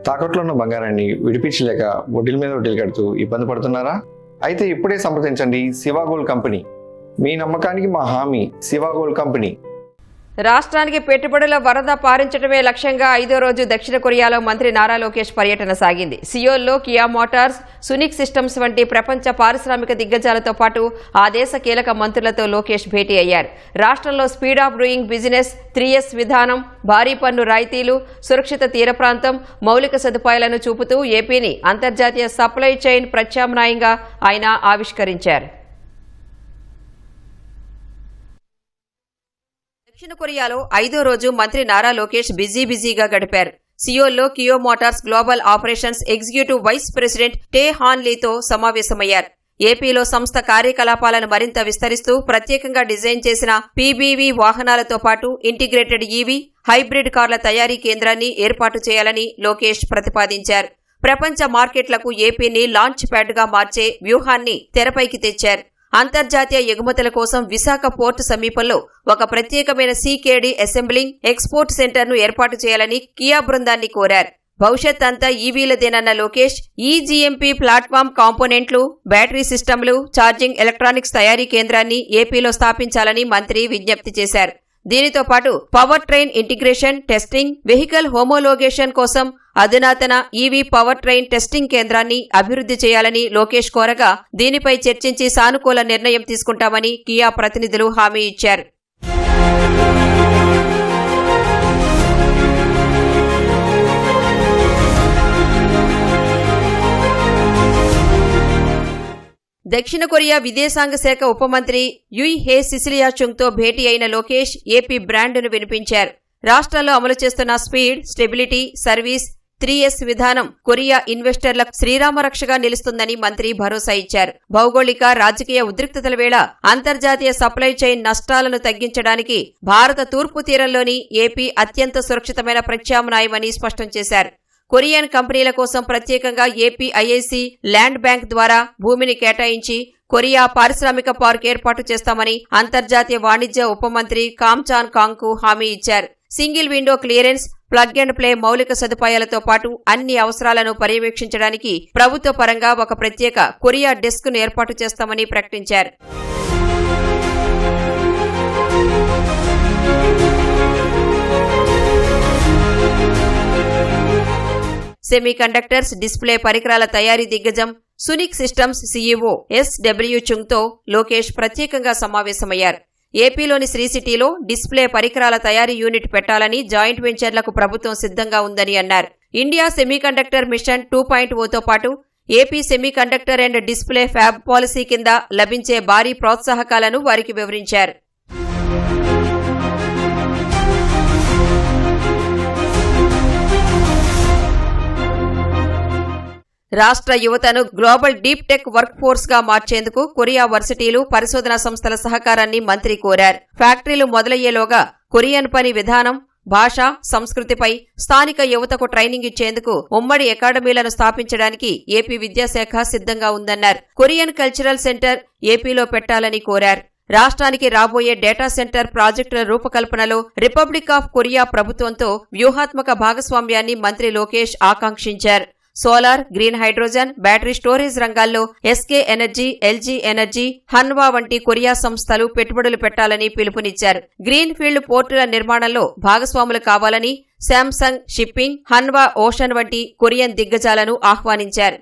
తాకట్లో ఉన్న బంగారాన్ని విడిపించలేక వడ్డీల మీద వడ్డీలు కడుతూ ఇబ్బంది పడుతున్నారా? అయితే ఇప్పుడే సంప్రదించండి శివ గోల్డ్ కంపెనీ. మీ నమ్మకానికి మా హామీ శివ గోల్డ్ కంపెనీ. రాష్ట్రానికి పెట్టుబడుల వరద పారించడమే లక్ష్యంగా 5వ రోజు దక్షిణ కొరియాలో మంత్రి నారా లోకేష్ పర్యటన సాగింది. సియోల్లో కియా మోటార్స్, సునిక్ సిస్టమ్స్ వంటి ప్రపంచ పారిశ్రామిక దిగ్గజాలతో పాటు ఆ దేశ కీలక మంత్రులతో లోకేష్ భేటీ అయ్యారు. రాష్ట్రంలో speed of doing business, 3S విధానం, భారీ పన్ను రాయితీలు, సురక్షిత తీర ప్రాంతం, మౌలిక సదుపాయాలను చూపుతూ ఏపీని అంతర్జాతీయ సప్లై చైన్ ప్రత్యామ్నాయంగా ఆయన ఆవిష్కరించారు. దక్షిణ కొరియాలో 5వ రోజు మంత్రి నారా లోకేష్ బిజీగా గడిపారు. సియోల్లో Kia Motors global operations executive vice president Tae Han లీతో సమావేశమయ్యారు. ఏపీలో సంస్థ కార్యకలాపాలను మరింత విస్తరిస్తూ ప్రత్యేకంగా డిజైన్ చేసిన పీబీవీ వాహనాలతో పాటు ఇంటిగ్రేటెడ్ ఈవీ, హైబ్రిడ్ కార్ల తయారీ కేంద్రాన్ని ఏర్పాటు చేయాలని లోకేష్ ప్రతిపాదించారు. ప్రపంచ మార్కెట్లకు ఏపీని లాంచ్ ప్యాడ్గా మార్చే వ్యూహాన్ని తెరపైకి తెచ్చారు. అంతర్జాతీయ ఎగుమతుల కోసం విశాఖ పోర్టు సమీపంలో ఒక ప్రత్యేకమైన సీకేడీ అసెంబ్లింగ్, ఎక్స్పోర్ట్ సెంటర్ను ఏర్పాటు చేయాలని కియా బృందాన్ని కోరారు. భవిష్యత్ అంతా ఈవీలదేనన్న లోకేష్ ఈజీఎంపీ ప్లాట్ఫామ్ కాంపోనెంట్లు, బ్యాటరీ సిస్టమ్లు, ఛార్జింగ్ ఎలక్ట్రానిక్స్ తయారీ కేంద్రాన్ని ఏపీలో స్థాపించాలని మంత్రి విజ్ఞప్తి చేశారు. దీనితో పాటు power train integration, testing, vehicle homologation కోసం అధునాతన ఈవీ పవర్ ట్రైన్ టెస్టింగ్ కేంద్రాన్ని అభివృద్ధి చేయాలని లోకేష్ కోరగా దీనిపై చర్చించి సానుకూల నిర్ణయం తీసుకుంటామని కియా ప్రతినిధులు హామీ ఇచ్చారు. దక్షిణ కొరియా విదేశాంగ శాఖ ఉప మంత్రి యుయ్ హే సిసిలియాచుంగ్తో భేటీ అయిన లోకేష్ ఏపీ బ్రాండ్ను వినిపించారు. రాష్ట్రంలో అమలు చేస్తున్న స్పీడ్, స్టెబిలిటీ, సర్వీస్, 3S విధానం కొరియా ఇన్వెస్టర్లకు శ్రీరామరక్షగా నిలుస్తుందని మంత్రి భరోసా ఇచ్చారు. భౌగోళిక, రాజకీయ ఉద్రిక్తతల వేళ అంతర్జాతీయ సప్లై చైన్ నష్టాలను తగ్గించడానికి భారత తూర్పు తీరంలోని ఏపీ అత్యంత సురక్షితమైన ప్రత్యామ్నాయమని స్పష్టం చేశారు. కొరియన్ కంపెనీల కోసం ప్రత్యేకంగా ఏపీ ఐఐసి ల్యాండ్ బ్యాంక్ ద్వారా భూమిని కేటాయించి కొరియా పారిశ్రామిక పార్క్ ఏర్పాటు చేస్తామని అంతర్జాతీయ వాణిజ్య ఉప మంత్రి కామ్ చాన్ కాంగ్ కు హామీ ఇచ్చారు. Single window clearance, plug and play మౌలిక సదుపాయాలతో పాటు అన్ని అవసరాలను పర్యవేక్షించడానికి ప్రభుత్వ పరంగా ఒక ప్రత్యేక కొరియా డెస్క్ ను ఏర్పాటు చేస్తామని ప్రకటించారు. సెమీకండక్టర్స్, డిస్ప్లే పరికరాల తయారీ దిగ్గజం సునిక్ సిస్టమ్స్ సీఈఓ ఎస్డబ్ల్యూ చుంగ్తో లోకేష్ ప్రత్యేకంగా సమావేశమయ్యారు. ఏపీలోని శ్రీ సిటీలో డిస్ప్లే పరికరాల తయారీ యూనిట్ పెట్టాలని జాయింట్ వెంచర్లకు ప్రభుత్వం సిద్ధంగా ఉందని అన్నారు. ఇండియా సెమీకండక్టర్ మిషన్ 2.0తో పాటు AP semiconductor and display fab policy కింద లభించే భారీ ప్రోత్సాహకాలను వారికి వివరించారు. రాష్ట్ర యువతను global deep tech work force గా మార్చేందుకు కొరియా వర్సిటీలు, పరిశోధనా సంస్థల సహకారాన్ని మంత్రి కోరారు. ఫ్యాక్టరీలు మొదలయ్యేలోగా కొరియన్ పని విధానం, భాష, సంస్కృతిపై స్థానిక యువతకు ట్రైనింగ్ ఇచ్చేందుకు ఉమ్మడి అకాడమీలను స్థాపించడానికి ఏపీ విద్యాశాఖ సిద్ధంగా ఉందన్నారు. కొరియన్ కల్చరల్ సెంటర్ ఏపీలో పెట్టాలని కోరారు. రాష్ట్రానికి రాబోయే డేటా సెంటర్ ప్రాజెక్టుల రూపకల్పనలో రిపబ్లిక్ ఆఫ్ కొరియా ప్రభుత్వంతో వ్యూహాత్మక భాగస్వామ్యాన్ని మంత్రి లోకేష్ ఆకాంక్షించారు. Solar, green hydrogen, battery storage రంగాల్లో SK Energy, LG Energy, Hanwha వంటి కొరియా సంస్థలు పెట్టుబడులు పెట్టాలని పిలుపునిచ్చారు. గ్రీన్ ఫీల్డ్ పోర్టుల నిర్మాణంలో భాగస్వాములు కావాలని శాంసంగ్ షిప్పింగ్, హన్వా ఓషన్ వంటి కొరియన్ దిగ్గజాలను ఆహ్వానించారు.